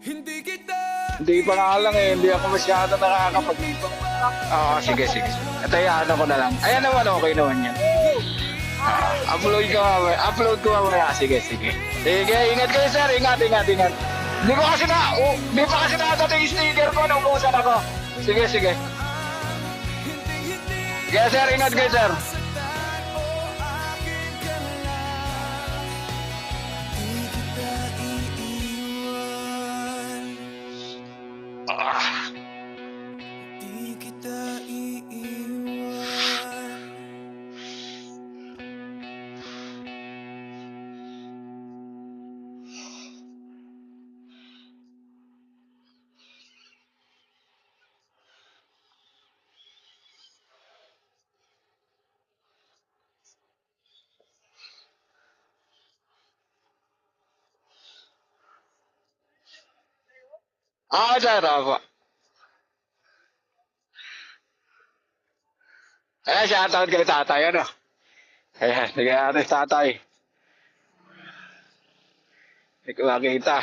Hindi pa nga lang eh, hindi ako masyado nakakapag... Oo, sige, sige. Ito ano ko na lang. Ayan naman, okay naman yan. Upload ko mamaya. Sige, sige. Sige, ingat kayo sir, ingat. Hindi ko kasi hindi pa kasi nakatating yung sticker ko, naubusan ako. Sige, sige. Sige sir, ingat kayo sir. Sir, ako. Ayan, shoutout kay tatay, ano? Ayan, sige natin tatay. Hindi ko makita.